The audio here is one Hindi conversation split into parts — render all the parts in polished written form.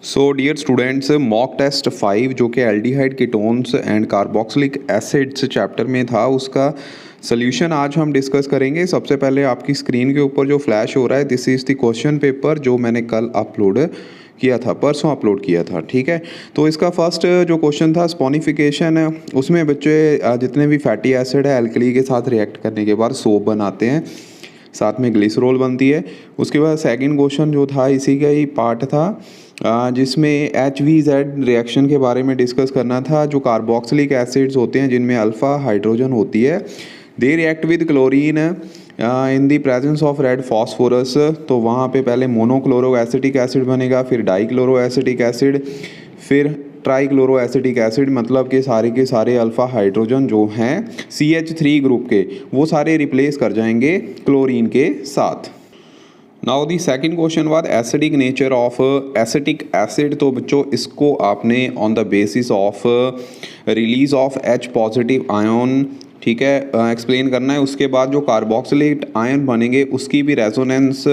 सो डियर स्टूडेंट्स, मॉक टेस्ट 5 जो कि aldehyde ketones and carboxylic acids chapter में था, उसका सोल्यूशन आज हम डिस्कस करेंगे। सबसे पहले आपकी स्क्रीन के ऊपर जो फ्लैश हो रहा है, this is the question paper जो मैंने कल अपलोड किया था, परसों अपलोड किया था। ठीक है, तो इसका फर्स्ट जो क्वेश्चन था स्पोनिफिकेशन है। उसमें बच्चे जितने भी फैटी एसिड है एल्कली के साथ रिएक्ट करने के बाद सोप बनाते हैं, साथ में ग्लिसरॉल बनती है। उसके बाद सेकंड क्वेश्चन जो था इसी का ही पार्ट था, जिसमें HVZ रिएक्शन के बारे में डिस्कस करना था। जो कार्बोक्सिलिक एसिड्स होते हैं जिनमें अल्फ़ा हाइड्रोजन होती है, they react with chlorine in the presence of red phosphorus. तो वहाँ पे पहले मोनोक्लोरो एसिटिक एसिड बनेगा, फिर डाइक्लोरो एसिटिक एसिड, फिर ट्राइक्लोरो एसिटिक एसिड। मतलब कि सारे के सारे अल्फ़ा हाइड्रोजन जो हैं CH3 ग्रुप के, वो सारे रिप्लेस कर जाएंगे क्लोरीन के साथ। Now the second question was acidic nature of acetic acid. तो बच्चों इसको आपने on the basis of release of H positive ion, ठीक है, एक्सप्लेन करना है। उसके बाद जो कार्बोक्सिलेट आयन बनेंगे उसकी भी रेजोनेंस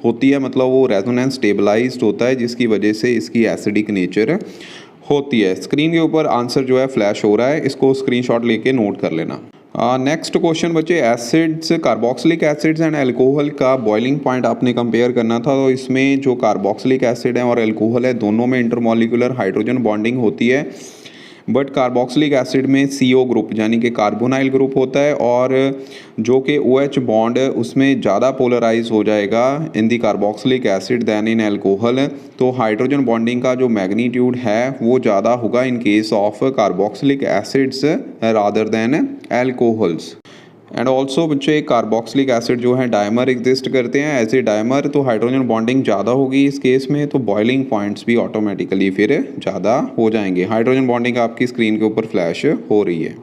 होती है, मतलब वो रेजोनेंस स्टेबलाइज्ड होता है, जिसकी वजह से इसकी एसिडिक नेचर होती है। स्क्रीन के ऊपर आंसर जो है फ्लैश हो रहा है, इसको स्क्रीनशॉट लेके नोट कर लेना। नेक्स्ट क्वेश्चन बच्चे, acids, carboxylic acids and alcohol का बॉइलिंग पॉइंट आपने कंपेयर करना था। तो इसमें जो कार्बोक्सिलिक एसिड है और अल्कोहल है, दोनों में इंटरमॉलिक्यूलर हाइड्रोजन बॉन्डिंग होती है, बट कार्बोक्सिलिक एसिड में CO ग्रुप यानी कि कार्बोनाइल ग्रुप होता है, और जो कि OH बॉन्ड उसमें ज़्यादा पोलराइज हो जाएगा इन दी कार्बोक्सिलिक एसिड दैन इन अल्कोहल। तो हाइड्रोजन बॉन्डिंग का जो मैग्नीट्यूड है वो ज़्यादा होगा in case of carboxylic acids rather than alcohols. And also बच्चे कार्बोक्सिलिक एसिड जो है डायमर एग्जिस्ट करते हैं एज ए डायमर, तो हाइड्रोजन बॉन्डिंग ज़्यादा होगी इस केस में, तो बॉइलिंग पॉइंट्स भी ऑटोमेटिकली फिर ज़्यादा हो जाएंगे। हाइड्रोजन बॉन्डिंग आपकी स्क्रीन के ऊपर फ्लैश हो रही है।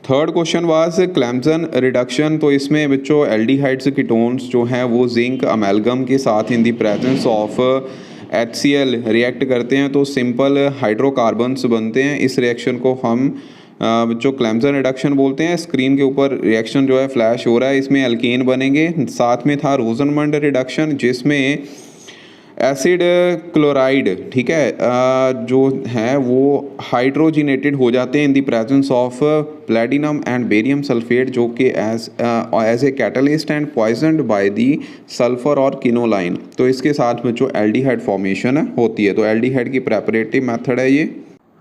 Third question was Clemmensen reduction. तो इसमें बच्चों एल्डिहाइड्स कीटोन्स जो हैं वो जिंक अमेलगम के साथ in the presence of HCl react करते हैं, तो सिंपल हाइड्रोकार्बन्स बनते हैं। इस रिएक्शन को हम जो क्लैम्सन रिडक्शन बोलते हैं। स्क्रीन के ऊपर रिएक्शन जो है फ्लैश हो रहा है, इसमें अल्केन बनेंगे। साथ में था रोजनमंड रिडक्शन जिसमें एसिड क्लोराइड, ठीक है, जो है वो हाइड्रोजिनेटेड हो जाते हैं in the presence of platinum and barium sulphate, जो कि as a catalyst and poisoned by the sulphur और किनोलाइन। तो इसके साथ में जो एल्डिहाइड फॉर्मेशन होती है, तो एल्डिहाइड की प्रेपरेटिव मेथड है ये।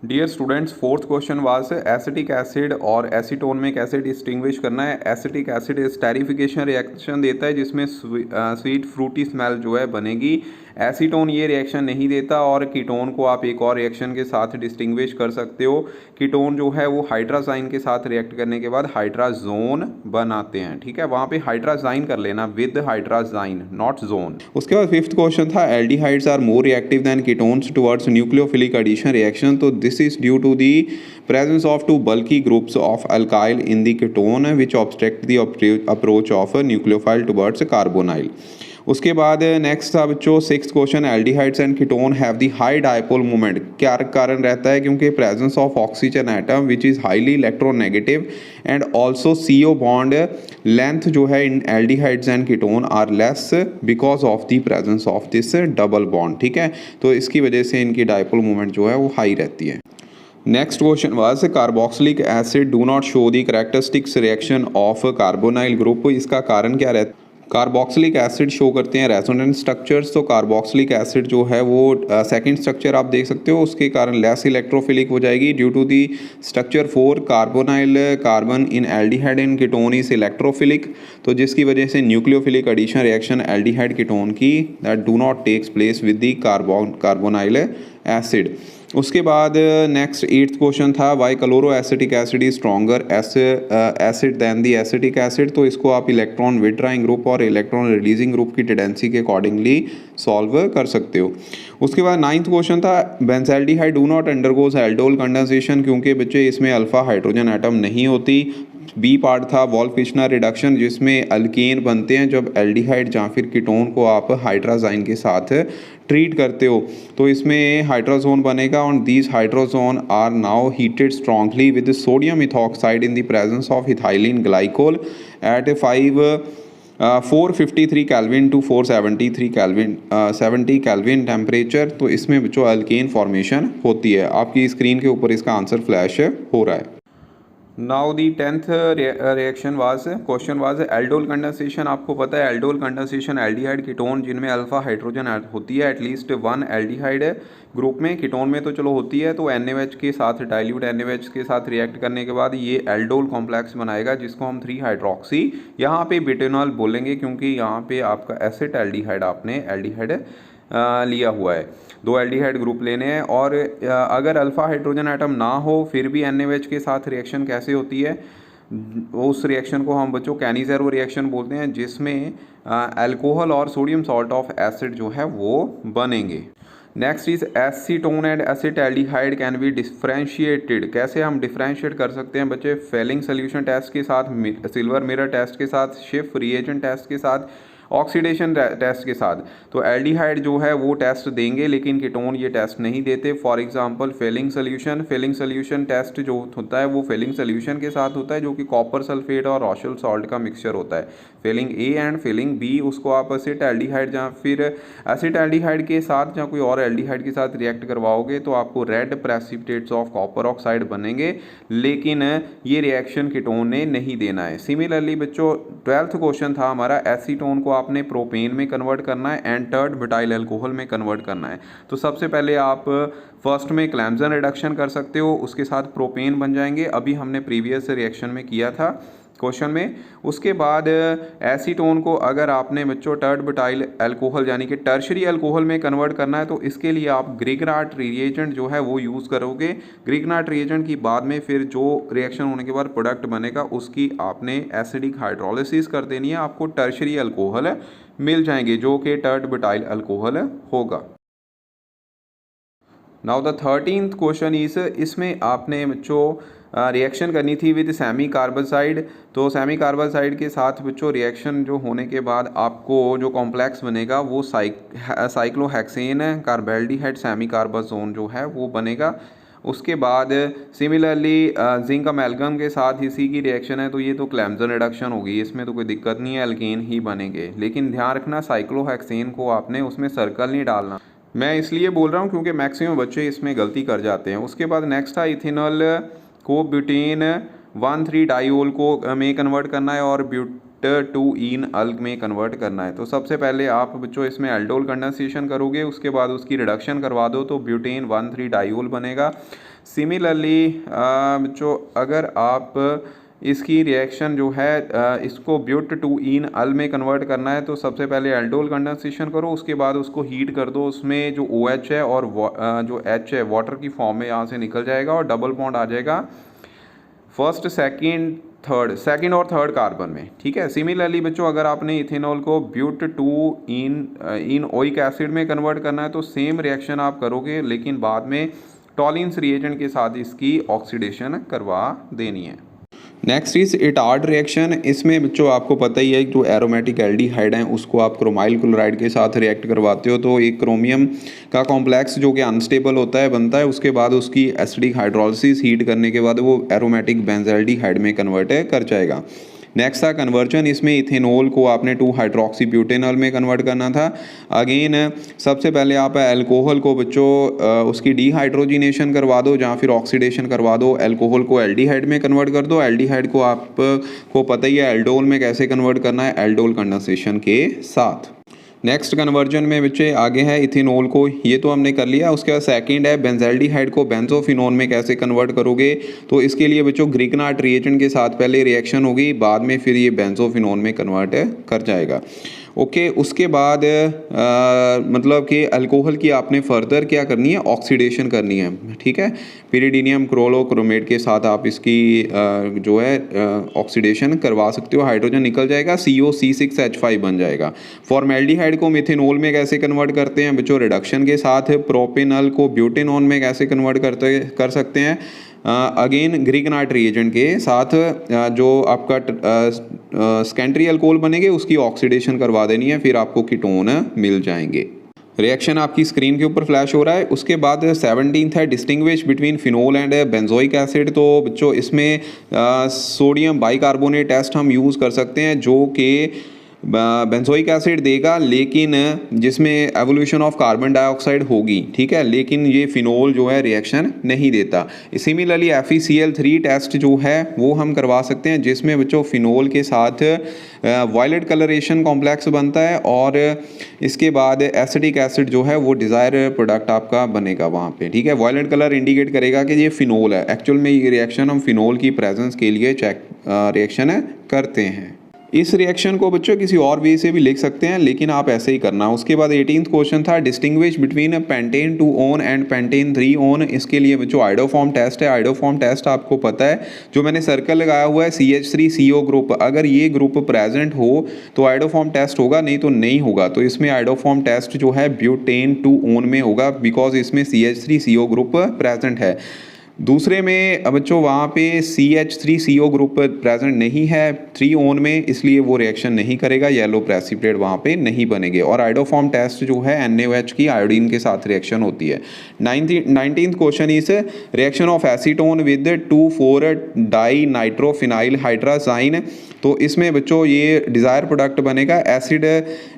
Dear students, fourth question was acetic acid और एसीटोन में कैसे डिस्टिंग्विश करना है। एसिटिक एसिड स्टेरिफिकेशन रिएक्शन देता है जिसमें स्वीट फ्रूटी स्मेल जो है बनेगी। एसीटोन ये रिएक्शन नहीं देता, और कीटोन को आप एक और रिएक्शन के साथ डिस्टिंग्विश कर सकते हो। कीटोन जो है वो हाइड्राजाइन के साथ रिएक्ट करने के बाद हाइड्राजोन बनाते हैं, ठीक है, वहाँ पे हाइड्राजाइन कर लेना, विद हाइड्राजाइन नॉट जोन। उसके बाद फिफ्थ क्वेश्चन था aldehydes are more reactive than ketones towards nucleophilic addition reaction. तो this is due to the presence of two bulky groups of alkyl in the ketone which obstruct the approach of a nucleophile towards carbonyl. उसके बाद नेक्स्ट था बच्चों sixth question, aldehydes and ketone have the high dipole moment. क्या कारण रहता है? क्योंकि presence of oxygen atom which is highly electronegative and also CO bond length जो है in aldehydes and ketone are less because of the presence of this double bond, ठीक है, तो इसकी वजह से इनकी डायपोल मोमेंट जो है वो हाई रहती है। Next question was carboxylic acid do not show the characteristics reaction of carbonyl group. इसका कारण क्या रहता है? कार्बोक्सिलिक एसिड शो करते हैं रेजोनेंस स्ट्रक्चर्स। तो कार्बोक्सिलिक एसिड जो है वो सेकंड स्ट्रक्चर आप देख सकते हो, उसके कारण लेस इलेक्ट्रोफिलिक हो जाएगी due to the structure 4 carbonyl carbon in aldehyde and ketone is electrophilic, तो जिसकी वजह से nucleophilic addition reaction aldehyde ketone की that do not takes place with the carbonyl acid. उसके बाद नेक्स्ट एट्थ क्वेश्चन था why chloro acetic acid is stronger acid than the acetic acid. तो इसको आप इलेक्ट्रॉन विड्राइंग ग्रुप और इलेक्ट्रॉन रिलीजिंग ग्रुप की टेंडेंसी के अकॉर्डिंगली सॉल्व कर सकते हो। उसके बाद नाइन्थ क्वेश्चन था benzaldehyde do not undergoes aldol condensation, क्योंकि बच्चे इसमें अल्फा हाइड्रोजन एटम नहीं होती। बी पार्ट था वॉल्फ-फिश्नर रिडक्शन जिसमें अल्केन बनते हैं जब एल्डिहाइड या फिर कीटोन को आप हाइड्राजाइन के साथ ट्रीट करते हो, तो इसमें हाइड्रोजोन बनेगा और these hydrazone are now heated strongly with sodium ethoxide in the presence of ethylene glycol at 5 453 kelvin to 473 kelvin 70 kelvin temperature, तो इसमें बच्चों अल्केन फॉर्मेशन होती है। आपकी स्क्रीन के ऊपर इसका आंसर फ्लैश हो रहा है। Now the 10th reaction was question was aldol condensation. आपको पता है एल्डोल कंडेंसेशन एल्डिहाइड कीटोन जिनमें अल्फा हाइड्रोजन होती है एटलीस्ट वन एल्डिहाइड ग्रुप में, कीटोन में तो चलो होती है, तो NaOH के साथ डाइल्यूट NaOH के साथ रिएक्ट करने के बाद ये एल्डोल कॉम्प्लेक्स बनाएगा जिसको हम 3 हाइड्रोक्सी यहाँ पे ब्यूटेनॉल बोलेंगे, क्योंकि यहाँ पे आपका एसिड एल्डिहाइड आपने एल्डिहाइड लिया हुआ है। 2 एल्डिहाइड ग्रुप लेने हैं और अगर अल्फा हाइड्रोजन एटम ना हो फिर भी NaOH के साथ रिएक्शन कैसे होती है, उस रिएक्शन को हम बच्चों कैनिज़ेरो रिएक्शन बोलते हैं, जिसमें अल्कोहल और सोडियम सॉल्ट ऑफ एसिड जो है वो बनेंगे। Next is acetone and acetaldehyde can be differentiated. कैसे हम डिफ्रेंशिएट कर सकते हैं बच्चे? फेलिंग सोल्यूशन टेस्ट के साथ, सिल्वर मिरर टेस्ट के साथ, शिफ रिएजेंट टेस्ट के साथ, ऑक्सीडेशन टेस्ट के साथ। तो एल्डिहाइड जो है वो टेस्ट देंगे लेकिन कीटोन ये टेस्ट नहीं देते। For example Fehling solution test जो होता है वो फेलिंग सोल्यूशन के साथ होता है, जो कि कॉपर सल्फेट और रॉशल सॉल्ट का मिक्सचर होता है। Fehling A and Fehling B, उसको आप एसिटैल्डिहाइड या फिर एसिटैल्डिहाइड के साथ या कोई और एल्डिहाइड के साथ रिएक्ट करवाओगे तो आपको red precipitates of copper oxide बनेंगे, लेकिन ये रिएक्शन कीटोन ने नहीं देना है। सिमिलरली बच्चों 12th क्वेश्चन था हमारा, एसीटोन को आपने प्रोपेन में कन्वर्ट करना है एंड टर्ड ब्यूटाइल अल्कोहल में कन्वर्ट करना है। तो सबसे पहले आप फर्स्ट में क्लैम्सन रिडक्शन कर सकते हो, उसके साथ प्रोपेन बन जाएंगे, अभी हमने प्रीवियस रिएक्शन में किया था क्वेश्चन में। उसके बाद एसीटोन को अगर आपने बच्चों टर्ड ब्यूटाइल अल्कोहल यानी कि टर्शरी अल्कोहल में कन्वर्ट करना है तो इसके लिए आप ग्रिगनाट रिएजेंट जो है वो यूज़ करोगे। ग्रिगनाट रिएजेंट की बाद में फिर जो रिएक्शन होने के बाद प्रोडक्ट बनेगा उसकी आपने एसिडिक हाइड्रोलिसिस कर देनी है, आपको टर्शरी अल्कोहल मिल जाएंगे जो कि टर्ड ब्यूटाइल अल्कोहल होगा। Now the 13th question is, इसमें आपने बच्चों रिएक्शन करनी थी विद सेमी कार्बाइड। तो सेमी कार्बाइड के साथ बच्चों रिएक्शन जो होने के बाद आपको जो कॉम्प्लेक्स बनेगा वो साइक्लोहेक्सेन कार्बेल्डिहाइड सेमी कार्बाजोन जो है वो बनेगा। उसके बाद सिमिलरली जिंक अमेल्गम के साथ इसी की रिएक्शन है, तो ये तो क्लैम्सन रिडक्शन होगी, इसमें तो कोई दिक्कत नहीं है, अल्केन ही बनेंगे। लेकिन ध्यान रखना साइक्लोहेक्सेन को आपने उसमें सर्कल नहीं डालना। मैं इसलिए बोल रहा हूँ क्योंकि मैक्सिमम बच्चे इसमें गलती कर जाते हैं। उसके बाद नेक्स्ट था इथेनॉल को ब्यूटेन 1,3 डाइओल को में कन्वर्ट करना है और ब्यूट-2-ईन अल्क में कन्वर्ट करना है। तो सबसे पहले आप बच्चों इसमें एल्डोल कंडेंसेशन करोगे, उसके बाद उसकी रिडक्शन करवा दो तो ब्यूटेन 1,3 डाइओल बनेगा। सिमिलरली बच्चों अगर आप इसकी रिएक्शन जो है इसको ब्यूट-2-ईन अल में कन्वर्ट करना है तो सबसे पहले एल्डोल कंडेंसेशन करो, उसके बाद उसको हीट कर दो, उसमें जो OH है और जो H है वाटर की फॉर्म में यहाँ से निकल जाएगा और डबल बॉन्ड आ जाएगा फर्स्ट सेकंड और थर्ड कार्बन में, ठीक है। सिमिलरली बच्चों अगर आपने इथेनॉल को ब्यूट-2-ईन ओइक एसिड में कन्वर्ट करना है तो सेम रिएक्शन आप करोगे, लेकिन बाद में टॉलिन्स रिएजेंट के साथ इसकी ऑक्सीडेशन करवा देनी है। Next is Etard reaction. इसमें बच्चों आपको पता ही है जो एरोमेटिक एल्डिहाइड हैं उसको आप क्रोमाइल क्लोराइड के साथ रिएक्ट करवाते हो तो एक क्रोमियम का कॉम्प्लेक्स जो कि अनस्टेबल होता है बनता है, उसके बाद उसकी एसिडिक हाइड्रोलिसिस हीट करने के बाद वो एरोमेटिक बेंजल्डिहाइड में कन्वर्ट कर जाएगा। नेक्स्ट था कन्वर्जन, इसमें इथेनॉल को आपने 2 हाइड्रोक्सी ब्यूटेनॉल में कन्वर्ट करना था। अगेन सबसे पहले आप अल्कोहल को बच्चों उसकी डीहाइड्रोजिनेशन करवा दो या फिर ऑक्सीडेशन करवा दो, अल्कोहल को एल्डिहाइड में कन्वर्ट कर दो। एल्डिहाइड को आपको पता ही है एल्डोल में कैसे कन्वर्ट करना है, एल्डोल कंडेंसेशन के साथ। नेक्स्ट कन्वर्जन में बच्चे आगे है इथेनॉल को, ये तो हमने कर लिया। उसके बाद सेकंड है बेंजल्डिहाइड को बेंजोफिनोन में कैसे कन्वर्ट करोगे, तो इसके लिए बच्चों ग्रिगनाट रिएजेंट के साथ पहले रिएक्शन होगी, बाद में फिर ये बेंजोफिनोन में कन्वर्ट कर जाएगा। ओके उसके बाद मतलब कि अल्कोहल की आपने फर्दर क्या करनी है, ऑक्सीडेशन करनी है, ठीक है। पिरिडीनियम क्रोलोक्रोमेट के साथ आप इसकी जो है ऑक्सीडेशन करवा सकते हो, हाइड्रोजन निकल जाएगा, COC6H5 बन जाएगा। फॉर्मेल्डिहाइड को मिथेनॉल में कैसे कन्वर्ट करते हैं बच्चों, रिडक्शन के साथ। प्रोपेनॉल को ब्यूटेनॉल में कैसे कन्वर्ट कर सकते हैं, अगेन ग्रिगनाट रिएजेंट के साथ जो आपका सेकेंडरी अल्कोहल बनेंगे उसकी ऑक्सीडेशन करवा देनी है, फिर आपको कीटोन मिल जाएंगे। रिएक्शन आपकी स्क्रीन के ऊपर फ्लैश हो रहा है। उसके बाद 17th है distinguish between phenol and benzoic acid. तो बच्चों इसमें सोडियम बाइकार्बोनेट टेस्ट हम यूज़ कर सकते हैं जो कि बेंजोइक एसिड देगा लेकिन जिसमें एवोल्यूशन ऑफ कार्बन डाइऑक्साइड होगी, ठीक है, लेकिन ये फिनोल जो है रिएक्शन नहीं देता। सिमिलरली FeCl3 टेस्ट जो है वो हम करवा सकते हैं, जिसमें बच्चों फिनोल के साथ वायलेट कलरेशन कॉम्प्लेक्स बनता है और इसके बाद एसिटिक एसिड जो है वो डिज़ायर प्रोडक्ट आपका बनेगा वहाँ पे, ठीक है। वायलेट कलर इंडिकेट करेगा कि ये फिनोल है। एक्चुअल में ये रिएक्शन हम फिनोल की प्रेजेंस के लिए रिएक्शन करते हैं। इस रिएक्शन को बच्चों किसी और वे से भी लिख सकते हैं, लेकिन आप ऐसे ही करना। उसके बाद 18th क्वेश्चन था distinguish between pentane 2 own and pentane 3 own. इसके लिए बच्चों आइडोफॉर्म टेस्ट है। आइडोफॉर्म टेस्ट आपको पता है, जो मैंने सर्कल लगाया हुआ है CH3CO ग्रुप, अगर ये ग्रुप प्रेजेंट हो तो आइडोफॉर्म टेस्ट होगा, नहीं तो नहीं होगा। तो इसमें आइडोफॉर्म टेस्ट जो है ब्यूटेन 2 ओन में होगा, बिकॉज इसमें CH3CO ग्रुप प्रेजेंट है। दूसरे में बच्चों वहाँ पे CH3CO ग्रुप प्रेजेंट नहीं है 3 ओन में, इसलिए वो रिएक्शन नहीं करेगा, येलो प्रेसिपिटेट वहाँ पे नहीं बनेंगे। और आइडोफॉर्म टेस्ट जो है NaOH की आयोडीन के साथ रिएक्शन होती है। 19th question is reaction of acetone with 2,4-डाई नाइट्रोफिनाइल हाइड्राजाइन। तो इसमें बच्चों ये डिज़ायर प्रोडक्ट बनेगा, एसिड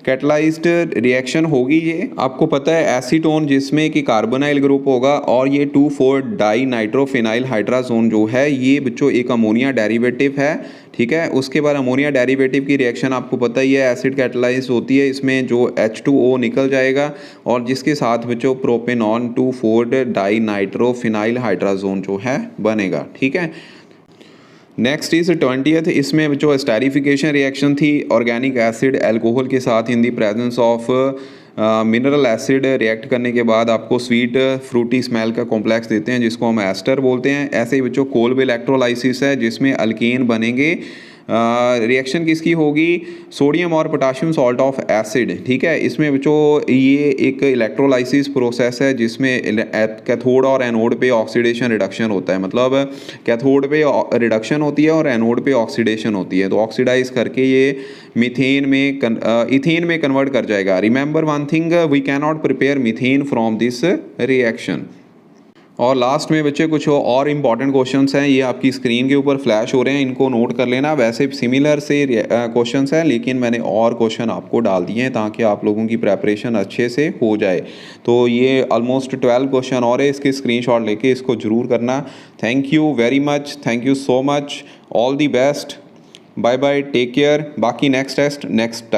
कैटलाइज्ड रिएक्शन होगी। ये आपको पता है एसीटोन जिसमें कि कार्बोनाइल ग्रुप होगा, और ये 2,4-डाई नाइट्रोफिनाइल हाइड्राजोन जो है ये बच्चों एक अमोनिया डेरिवेटिव है, ठीक है। उसके बाद अमोनिया डेरिवेटिव की रिएक्शन आपको पता ही है, एसिड कैटलाइज होती है, इसमें जो H2O निकल जाएगा और जिसके साथ बच्चों प्रोपेनॉन 2,4-डाई नाइट्रोफिनाइल हाइड्राजोन जो है बनेगा, ठीक है। नेक्स्ट इज 20th, इसमें जो एस्टेरिफिकेशन रिएक्शन थी ऑर्गेनिक एसिड अल्कोहल के साथ in the presence of mineral acid react करने के बाद आपको स्वीट फ्रूटी स्मेल का कॉम्प्लेक्स देते हैं, जिसको हम एस्टर बोलते हैं। ऐसे ही बच्चों कोल्ब इलेक्ट्रोलाइसिस है, जिसमें अल्केन बनेंगे। रिएक्शन किसकी होगी? सोडियम और पोटाशियम सॉल्ट ऑफ एसिड, ठीक है। इसमें बच्चों ये एक इलेक्ट्रोलाइसिस प्रोसेस है, जिसमें कैथोड और एनोड पे ऑक्सीडेशन रिडक्शन होता है। मतलब कैथोड पे रिडक्शन होती है और एनोड पे ऑक्सीडेशन होती है, तो ऑक्सीडाइज करके ये मीथेन में इथेन में कन्वर्ट कर जाएगा। Remember one thing, we can not prepare methane from this reaction. और लास्ट में बच्चे कुछ और इम्पॉर्टेंट क्वेश्चंस हैं, ये आपकी स्क्रीन के ऊपर फ्लैश हो रहे हैं, इनको नोट कर लेना। वैसे सिमिलर से क्वेश्चंस हैं, लेकिन मैंने और क्वेश्चन आपको डाल दिए हैं ताकि आप लोगों की प्रेपरेशन अच्छे से हो जाए। तो ये ऑलमोस्ट 12 क्वेश्चन और है, इसके स्क्रीनशॉट लेके इसको ज़रूर करना। Thank you very much, thank you so much, all the best, bye bye, take care. बाकी नेक्स्ट टेस्ट नेक्स्ट टाइम।